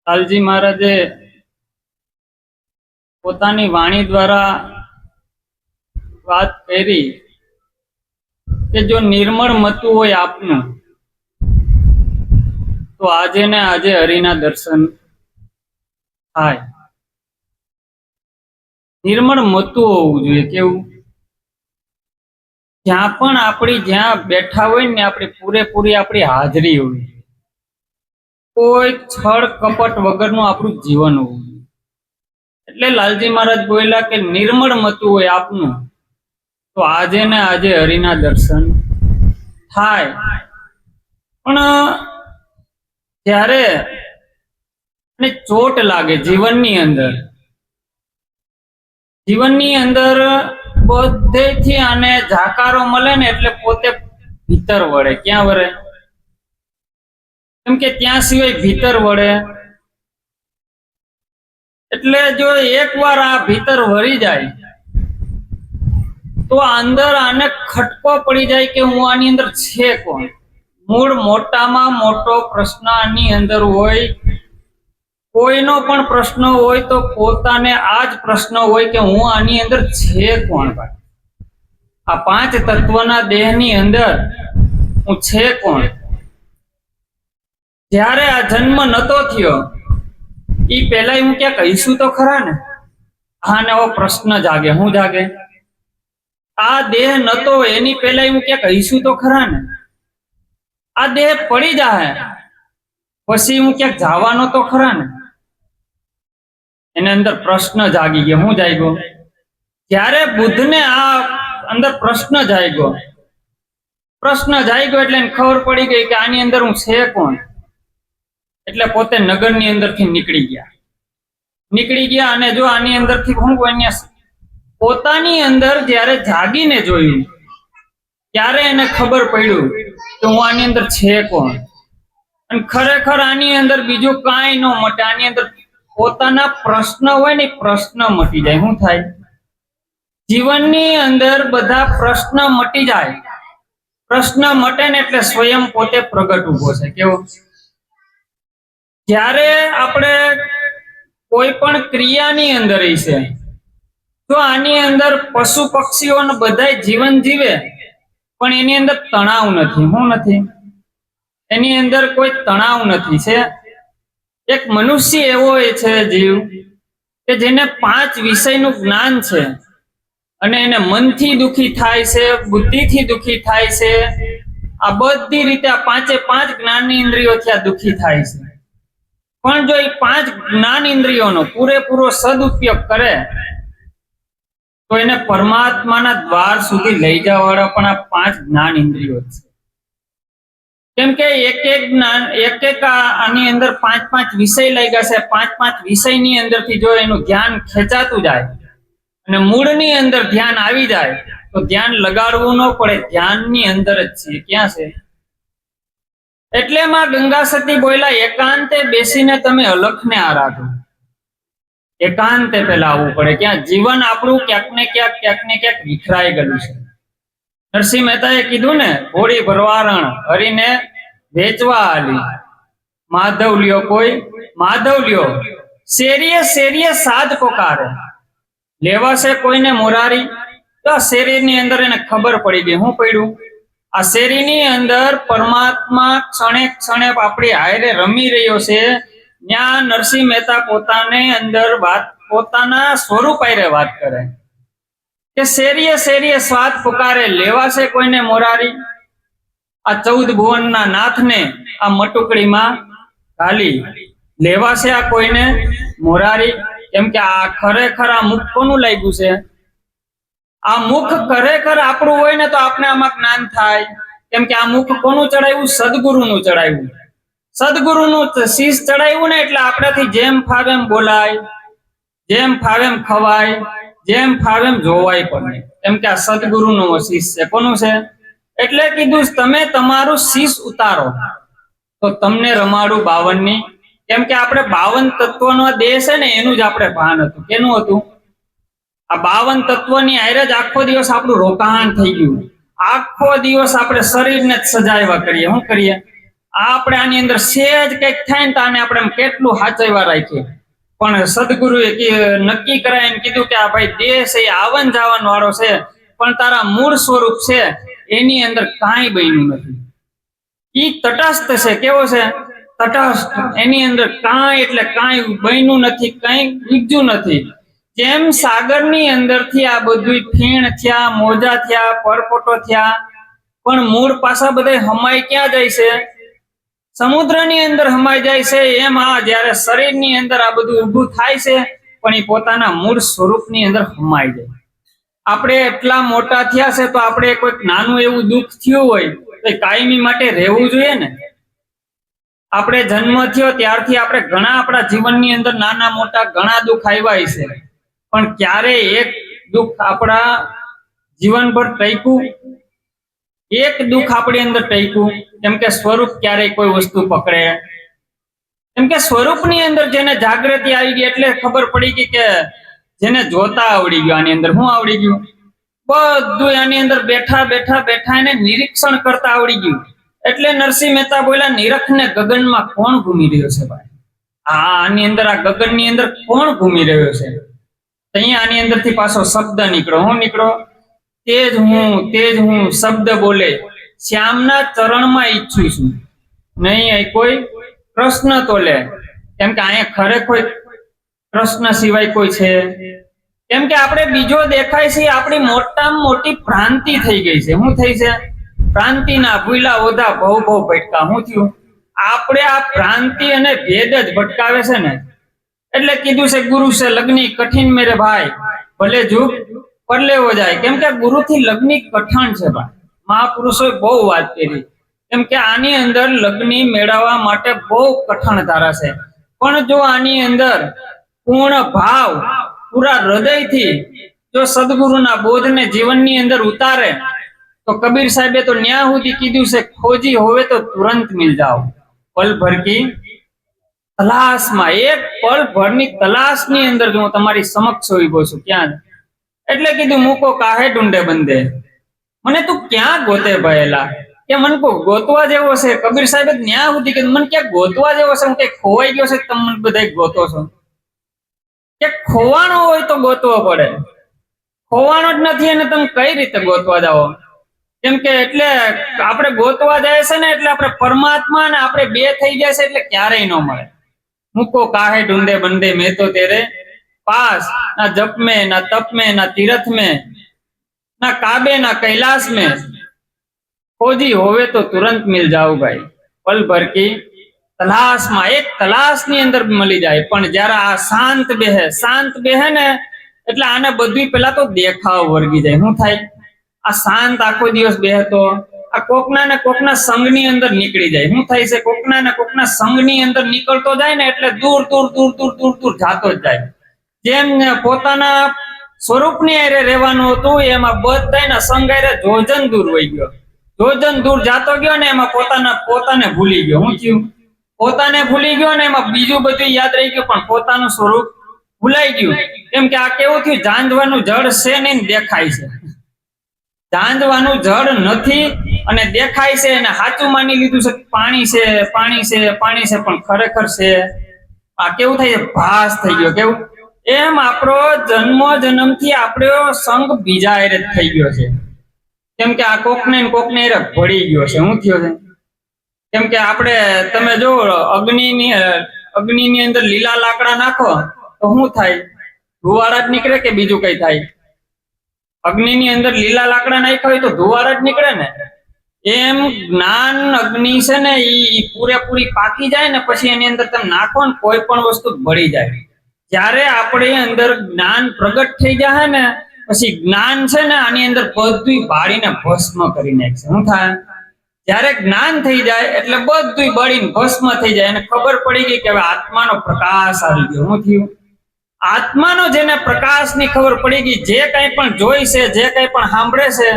લાલજી મહારાજે પોતાની વાણી દ્વારા વાત કરી કે જો નિર્મળ મતું હોય આપનું તો આજે ને આજે હરિના દર્શન થાય. નિર્મળ મતું હોવું જોઈએ. કેવું? જ્યાં પણ જ્યાં બેઠા હોય ને આપણી પૂરેપૂરી આપણી હાજરી હોવી, કોઈ છળ કપટ વગરનું આપણું જીવન હોવું. એટલે લાલજી મહારાજ બોલ્યા કે નિર્મળ મતું હોય આપનું તો આજે ને આજે હરિના દર્શન થાય. પણ જ્યારે ચોટ લાગે જીવનની અંદર બધેથી આને જાકારો મળે ને એટલે પોતે ભીતર વળે. ક્યાં વળે? કેમ કે ત્યાં સિવાય ભીતર વળે. એટલે જો એકવાર આ ભીતર વળી જાય તો અંદર આને ખટકો પડી જાય કે હું આની અંદર છે કોણ. મૂળ મોટામાં મોટો પ્રશ્ન આની અંદર હોય. કોઈનો પણ પ્રશ્ન હોય તો પોતાને આ જ પ્રશ્ન હોય કે હું આની અંદર છે કોણ. ભાઈ, આ પાંચ તત્વના દેહની અંદર હું છે કોણ? જ્યારે આ જન્મ નતો થયો એ પહેલા હું ક્યાં કહીશું તો ખરા ને. હા ને, એવો પ્રશ્ન જાગે. હું જાગે? આ દેહ નતો એની પહેલા હું ક્યાં કહીશું તો ખરા ને. આ દેહ પડી જાય પછી હું ક્યાંક જવાનો તો ખરા ને. એની અંદર પ્રશ્ન જાગી ગયો. હું જાગ્યો? જ્યારે બુદ્ધને આ અંદર પ્રશ્ન જાગ્યો એટલે એને ખબર પડી ગઈ કે આની અંદર હું છે કોણ. એટલે પોતે નગરની અંદરથી નીકળી ગયા અને જો આની અંદરથી હું પોતાની અંદર જ્યારે જાગીને જોયું ત્યારે એને ખબર પડ્યું કે હું આની અંદર છે કોણ. અને ખરેખર આની અંદર બીજું કાંઈ ન મટે. આની અંદર પોતાના પ્રશ્ન હોય ને પ્રશ્ન મટી જાય. શું થાય? જીવનની અંદર બધા પ્રશ્ન મટી જાય. પ્રશ્ન મટે ને એટલે સ્વયં પોતે પ્રગટ ઉભો છે. કેવો? જ્યારે આપણે કોઈ પણ ક્રિયાની અંદર છે તો આની અંદર પશુ પક્ષીઓને બધા જીવન જીવે પણ એની અંદર તણાવ નથી. શું નથી? એની અંદર કોઈ તણાવ નથી. છે એક મનુષ્ય એવો છે જીવ કે જેને 5 વિષયનું જ્ઞાન છે અને એને મનથી દુખી થાય છે, બુદ્ધિથી દુખી થાય છે. આ બધી રીતે આ 5 જ્ઞાનની ઇન્દ્રિયોથી આ દુખી થાય છે. પણ જો એ 5 જ્ઞાન ઇન્દ્રિયોનો પૂરેપૂરો સદુપયોગ કરે તો એને પરમાત્માના દ્વાર સુધી લઈ જવા વાળા પણ આ 5 જ્ઞાન ઇન્દ્રિયો છે. કેમ કે એક આની અંદર 5 વિષય લઈ ગયા છે. 5 વિષયની અંદરથી જો એનું ધ્યાન ખેંચાતું જાય અને મૂળની અંદર ધ્યાન આવી જાય તો ધ્યાન લગાડવું ન પડે. ધ્યાનની અંદર જ છે. ક્યાં છે? એટલે માં ગંગા સતી બોલ્યા એકાંતે બેસીને તમે અલખને આરાધો. એકાંતે પેલા આવવું પડે. ક્યાં? જીવન આપણું ક્યાંક ને ક્યાંક વિખરાઈ ગયું છે. નરસિંહ મહેતાએ કીધું ને, હોળી ભરવારણ હરીને વેચવા આલી, માધવ લ્યો કોઈ માધવ લ્યો, શેરીએ સાધ પોકારે, લેવાશે કોઈને મોરારી. તો શેરીની અંદર એને ખબર પડી ગઈ. શું પડ્યું? આ શેરીની અંદર પરમાત્મા ક્ષણે ક્ષણે આપણી હારે રમી રહ્યો છે. ત્યાં નરસિંહ મહેતા પોતાને અંદર વાત પોતાના સ્વરૂપ હારે વાત કરે કે શેરીએ સ્વાદ પુકારે, લેવાશે કોઈને મોરારી. આ 14 ભુવનના નાથને આ મટુકડીમાં ઘાલી, લેવાશે આ કોઈને મોરારી. કેમ કે આ ખરેખર આ મુખ કોનું લાગ્યું છે? આ મુખ ખરેખર આપણું હોય ને તો આપણે આમાં જ્ઞાન થાય. કેમ કે આ મુખ કોનું ચડાવ્યું? સદગુરુનું ચડાવ્યું. સદગુરુનું શીશ ચડાવ્યું ને એટલે આપણાથી જેમ ફાવે એમ બોલાય, જેમ ફાવે એમ ખવાય, જેમ ફાવે એમ જોવાય પણ. કેમ કે આ સદગુરુનું શીશ છે. કોનું છે? એટલે કીધું તમે તમારું શીશ ઉતારો તો તમને રમાડું 52ની. કેમ કે આપણે 52 તત્વનો દેહ છે ને એનું જ આપણે ભાન હતું. કેનું હતું? આ 52 તત્વની હારે જ આખો દિવસ આપણું રોકાણ થઈ ગયું. આખો દિવસ આપણે શરીરને જ સજાવ્યા કરીએ. શું કરીએ? આપણે આની અંદર સહેજ કંઈક થાય ને તો આને આપણે આમ કેટલું હાચવવા રાખીએ. પણ સદગુરુએ નક્કી કરાવીને કીધું કે આ ભાઈ દેહ છે એ આવન જાવન વાળો છે, પણ તારા મૂળ સ્વરૂપ છે એની અંદર કાંઈ બન્યું નથી. ઈ તટસ્થ છે. કેવો છે? તટસ્થ. એની અંદર કાંઈ એટલે કાંઈ બન્યું નથી, કાંઈ બીજું નથી. જેમ સાગરની અંદરથી આ બધું ફીણ થયા, મોજા થયા, પરપોટો થયા, પણ મૂળ પાછા બધા હમાઈ ક્યાં જાય છે? સમુદ્રની અંદર હમાઈ જાય છે. એમ આ જ્યારે શરીરની અંદર આ બધું ઊભું થાય છે, પણ એ પોતાના મૂળ સ્વરૂપની અંદર હમાઈ જાય. આપણે એટલા મોટા થયા છે તો આપણે કોઈક નાનું એવું દુઃખ થયું હોય તો કાયમી માટે રહેવું જોઈએ ને. આપણે જન્મ થયો ત્યારથી આપણે ઘણા આપણા જીવનની અંદર નાના મોટા ઘણા દુઃખ આવ્યા છે, પણ ક્યારે એક દુઃખ આપણા જીવનભર ટક્યું? એક દુઃખ આપણી અંદર ટક્યું? કેમ કે સ્વરૂપ ક્યારેય કોઈ વસ્તુ પકડે? કેમ કે સ્વરૂપની અંદર જેને જાગૃતિ આવી ગઈ એટલે ખબર પડી ગઈ કે જેને જોતા આવડી ગયું. આની અંદર શું આવડી ગયું? બધું આની અંદર બેઠા બેઠા બેઠા એને નિરીક્ષણ કરતા આવડી ગયું. એટલે નરસિંહ મહેતા બોલ્યા, નિરખને ગગનમાં કોણ ઘૂમી રહ્યો છે ભાઈ? આની અંદર આ ગગનની અંદર કોણ ઘૂમી રહ્યો છે? અહીંયા આની અંદરથી પાછો શબ્દ નીકળો. હું નીકળો? તેજ હું શબ્દ બોલે, શ્યામના ચરણમાં ઈચ્છું છું, નહીં કોઈ પ્રશ્ન તો લે. કેમ કે અહીંયા ખરેખર પ્રશ્ન સિવાય કોઈ છે? કેમ કે આપણે બીજો દેખાય છે આપણી મોટામાં મોટી ભ્રાંતિ થઈ ગઈ છે. શું થઈ છે? ભ્રાંતિના ભૂલા ઓધા ભવ ભટકા. શું થયું? આપણે આ ભ્રાંતિ અને ભેદ જ ભટકાવે છે ને. એટલે કીધું છે ગુરુ છે લગ્ની કઠિન મેરે ભાઈ, ભલે જુગ પરલે હો જાય. કેમ કે ગુરુથી લગ્ની કઠણ છે ભાઈ. મહાપુરુષોએ બહુ વાત કરી. કેમ કે આની અંદર લગ્ની મેળવવા માટે બહુ કઠણ ધારા છે. પણ જો આની અંદર પૂર્ણ ભાવ પૂરા હૃદયથી જો સદગુરુના બોધને જીવનની અંદર ઉતારે તો કબીર સાહેબે તો ન્યા સુધી કીધું છે, ખોજી હોવે તો તુરંત મિલ જાઓ, પલ ભર કી તલાશમાં. એક પલ ભરની તલાશની અંદર જો હું તમારી સમક્ષ ઉભો છું. ક્યાં? એટલે કીધું મૂકો કાહે ઢૂંઢે બંધે, મને તું ક્યાં ગોતે ભયેલા? કે મન કો ગોતવા જેવો છે? કબીર સાહેબે ન્યા સુધી કીધું મને ક્યાં ગોતવા જેવો છે? હું કઈ ખોવાઈ ગયો છે? તમે મને બધા ગોતો છો? કે ખોવાનો હોય તો ગોતવો પડે, ખોવાનો જ નથી અને તમે કઈ રીતે ગોતવા જાઓ? કેમ કે એટલે આપણે ગોતવા જાય છે ને એટલે આપણે પરમાત્મા ને આપણે બે થઈ જાય છે એટલે ક્યારેય ન મળે. મૂકો કાહે ઢૂંઢે બંધે, મેં તો તેરે पास, ना जप में, ना तप में, ना तीर्थ में, ना काबे, ना कैलाश में, खोजी होवे तो तुरंत मिल जाओ भाई, पल भर की तलाश में. एक तलाश ની અંદર મળી જાય. પણ જ્યારે આ શાંત બેહે ને એટલે આને બધું પેલા તો દેખાવ વર્ગી જાય. શું થાય? આ શાંત આખો દિવસ બેહતો આ કોકના ને કોકના સંગની અંદર નીકળી જાય. શું થાય છે? કોકના ને કોકના સંગની અંદર નીકળતો જાય ને એટલે દૂર દૂર દૂર દૂર દૂર દૂર જાતો જ જાય. જેમ પોતાના સ્વરૂપની હારે રહેવાનું હતું એમાં બધાના સંગ હારે જોજન દૂર વહી ગયો. જોજન દૂર જાતો ગયો ને એમાં પોતાને ભૂલી ગયો. શું થયું? પોતાને ભૂલી ગયો ને એમાં બીજું બધું યાદ રહી ગયું પણ પોતાનું સ્વરૂપ ભૂલાઈ ગયું. કેમ કે આ કેવું થયું? જાંજવાનું જળ છે ને દેખાય છે, જાંજવાનું જળ નથી અને દેખાય છે અને સાચું માની લીધું છે પાણી છે પાણી છે પાણી છે, પણ ખરેખર છે આ કેવું થાય? ભાસ થઈ ગયો. કેવું? એમ આપણો જન્મથી આપણો સંગ બીજા હારે થઈ ગયો છે. કેમ કે આ કોકને હારે ભળી ગયો છે. શું થયો છે? કેમ કે આપણે તમે જો અગ્નિની અંદર લીલા લાકડા નાખો તો શું થાય? ધુવાળા જ નીકળે કે બીજું કઈ થાય? અગ્નિની અંદર લીલા લાકડા નાખ્યા હોય તો ધુવાળા જ નીકળે ને. એમ જ્ઞાન અગ્નિ છે ને ઈ પૂરેપૂરી પાકી જાય ને પછી એની અંદર તમે નાખો ને કોઈ પણ વસ્તુ બળી જાય. જ્યારે આપણે અંદર જ્ઞાન પ્રગટ થઈ જાય ને પછી જ્ઞાન છે ને આની અંદર બધું બાળીને ભસ્મ કરી નાખશે. શું થાય? જ્યારે જ્ઞાન થઈ જાય એટલે બધું બળીને ભસ્મ થઈ જાય અને ખબર પડી ગઈ કે હવે આત્માનો પ્રકાશ આવી ગયો. શું થયું? આત્માનો જેને પ્રકાશની ખબર પડી ગઈ, જે કંઈ પણ જોઈ છે, જે કંઈ પણ સાંભળે છે,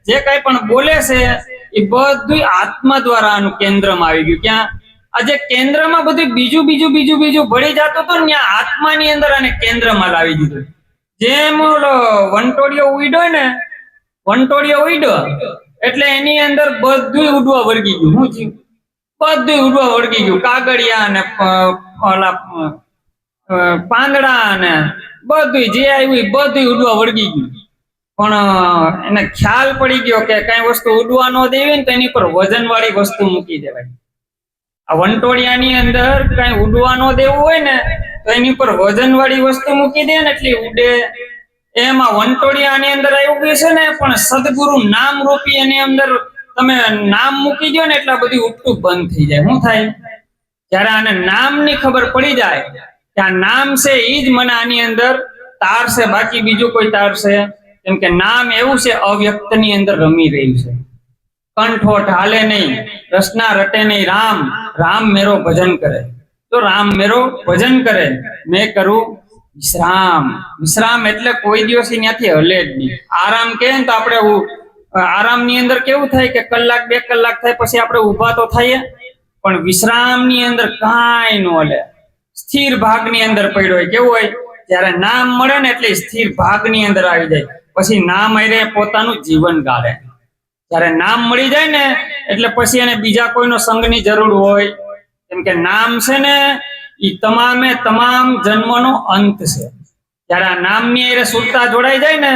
જે કંઈ પણ બોલે છે એ બધું આત્મા દ્વારા આનું કેન્દ્રમાં આવી ગયું. ક્યાં? આજે કેન્દ્રમાં બધું બીજું ભળી જતું હતું ને ત્યાં આત્માની અંદર આને કેન્દ્રમાં લાવી દીધું. જેમ ઓલો વંટોળિયો ઉડ્યો એટલે એની અંદર બધું ઉડવા વર્ગી ગયું. શું થયું? બધું ઉડવા વળગી ગયું, કાગળિયા ને ઓલા પાંદડા ને બધું જે આવ્યું એ બધું ઉડવા વળગી ગયું. પણ એને ખ્યાલ પડી ગયો કે કઈ વસ્તુ ઉડવા ન દેવી ને તો એની પર વજન વાળી વસ્તુ મૂકી દેવાય. આ વંટોળિયાની અંદર કઈ ઉડવા ન દેવું હોય ને તો એની પર વજન વાળી વસ્તુ મૂકી દે ને એટલે ઉડે. એમાં વંટોળિયાની અંદર આવ્યું ગયું છે ને, પણ સદગુરુ નામ રૂપી એની અંદર તમે નામ મૂકી દો ને એટલે બધી ઉઠતું બંધ થઈ જાય. શું થાય? જયારે આને નામની ખબર પડી જાય કે આ નામ છે એ જ મને આની અંદર તારશે, બાકી બીજું કોઈ તારશે. કેમ કે નામ એવું છે અવ્યક્તની અંદર રમી રહ્યું છે. કંઠોઠ હાલે નહીં, રસના રટે નહીં, રામ રામ મેરો ભજન કરે. તો રામ મેરો ભજન કરે, મેં કરું વિશ્રામ. વિશ્રામ એટલે કોઈ દિવસ ત્યાંથી હલે જ નહીં. આરામ કહે ને તો આપણે આરામની અંદર કેવું થાય કે કલાક 2 કલાક થાય પછી આપણે ઊભા તો થઈએ, પણ વિશ્રામની અંદર કાંઈ ન હલે. સ્થિર ભાગની અંદર પડ્યો હોય. કેવું હોય? જયારે નામ મળે ને એટલે સ્થિર ભાગની અંદર આવી જાય. પછી નામ આરે પોતાનું જીવન ગાળે. જયારે નામ મળી જાય ને એટલે પછી એને બીજા કોઈનો સંગની જરૂર હોય. કેમ કે નામ છે ને એ તમામે તમામ જન્મનો અંત છે. જયારે આ નામની આરે સુરતા જોડાઈ જાય ને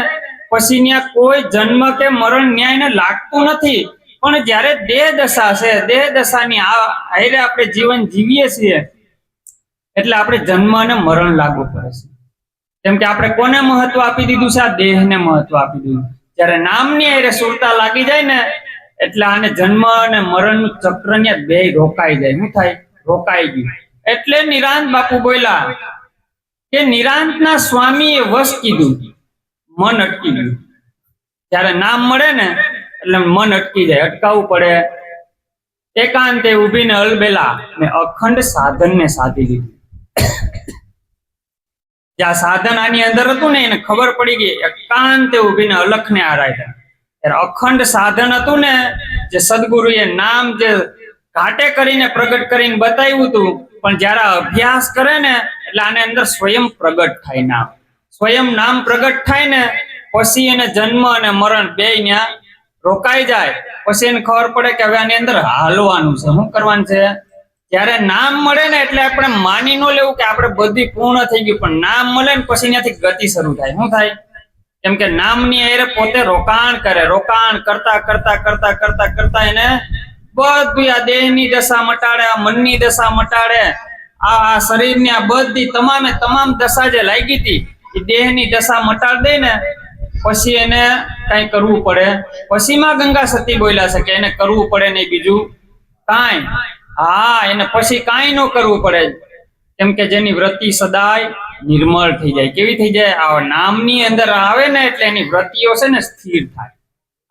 પછી ત્યાં કોઈ જન્મ કે મરણ ન્યાયને લાગતું નથી. પણ જયારે દેહ દશા છે, દેહ દશાની આરે આપણે જીવન જીવીએ છીએ એટલે આપણે જન્મ અને મરણ લાગુ પડે છે. કેમ કે આપણે કોને મહત્વ આપી દીધું છે? આ દેહને મહત્વ આપી દીધું. જયારે નામની આરે સુરતા લાગી જાય ને એટલે આને જન્મ અને મરણનું ચક્ર ને બે રોકાઈ જાય. શું થાય? રોકાઈ ગયું. એટલે નિરાંત બાપુ બોલ્યા કે નિરાંતના સ્વામીએ વશ કીધું, મન અટકી ગયું. જયારે નામ મળે ને એટલે મન અટકી જાય, અટકાવવું પડે. એકાંતે ઉભીને અલબેલા ને અખંડ સાધનને સાધી લીધું. જ્યાં સાધન આની અંદર હતું ને એને ખબર પડી ગઈ, એકાંતે ઉભીને અલખને આરાધ્યા. ત્યારે અખંડ સાધન હતું ને જે સદગુરુએ નામ જે ઘાટે કરીને પ્રગટ કરીને બતાવ્યું હતું, પણ જયારે અભ્યાસ કરે ને એટલે આને અંદર સ્વયં પ્રગટ થાય. નામ સ્વયં નામ પ્રગટ થાય ને પછી એને જન્મ અને મરણ બે ત્યાં રોકાઈ જાય. પછી એને ખબર પડે કે હવે આની અંદર હાલવાનું છે. શું કરવાનું છે? જયારે નામ મળે ને એટલે આપણે માની ન લેવું કે આપણે બધી પૂર્ણ થઈ ગયું, પણ નામ મળે ને પછી ત્યાંથી ગતિ શરૂ થાય. શું થાય? કેમ કે નામની આરે પોતે રોકાણ કરે. રોકાણ કરતા કરતા કરતા કરતા કરતા એને બધું આ દેહની દશા મટાડે, આ મનની દશા મટાડે, આ શરીરની આ બધી તમામે તમામ દશા જે લાગી હતી એ દેહની દશા મટાડી દે ને પછી એને કઈ કરવું પડે. પછીમાં ગંગા સતી બોલ્યા છે કે એને કરવું પડે નહીં બીજું કાંઈ. હા, એને પછી કાંઈ ન કરવું પડે. કેમ કે જેની વૃત્તિ સદાય નિર્મળ થઈ જાય. કેવી થઈ જાય? આ નામની અંદર આવે ને એટલે એની વૃત્તિઓ છે ને સ્થિર થાય.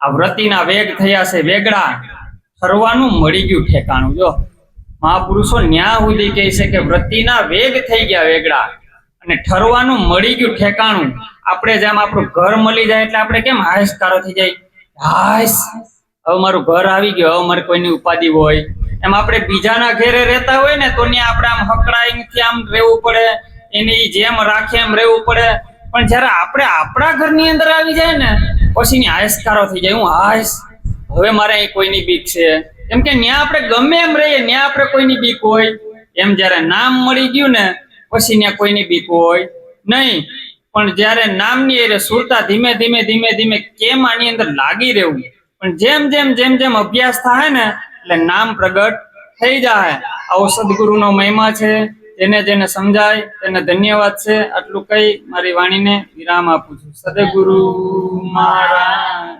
આ વૃત્તિના વેગ થયા છે વેગડા, ઠરવાનું મળી ગયું ઠેકાણું. જો મહાપુરુષો ન્યા સુધી કહે છે કે વૃત્તિના વેગ થઈ ગયા વેગડા અને ઠરવાનું મળી ગયું ઠેકાણું. આપણે જેમ આપણું ઘર મળી જાય એટલે આપણે કેમ હાશકારો થઈ જાય, હાશ હવે મારું ઘર આવી ગયું, હવે મારે કોઈની ઉપાધિ હોય. એમ આપણે બીજાના ઘરે રહેતા હોય ને તો ત્યાં આપણે આમ હકડાઈથી આમ રહેવું પડે, એની જેમ રાખે એમ રહેવું પડે. પણ જયારે આપણે આપણા ઘરની અંદર આવી જાય ને પછી ની હાશકારો થઈ જાય. હું હાશ હવે મારે અહીં કોઈની બીક છે. કેમ કે ત્યાં આપણે ગમે એમ રહીએ ત્યાં આપણે કોઈની બીક હોય. એમ જયારે નામ મળી ગયું ને પછી ત્યાં કોઈની બીક હોય નહીં. પણ જયારે નામની એ સુરતા ધીમે ધીમે ધીમે ધીમે કેમ આની અંદર લાગી રહેવું. પણ જેમ જેમ જેમ જેમ અભ્યાસ થાય ને એટલે નામ પ્રગટ થઈ જાય. આવો સદગુરુનો મહિમા છે. જેને જેને સમજાય તેને ધન્યવાદ છે. આટલું કઈ મારી વાણીને વિરામ આપું છું. સદગુરુ મહારાજ.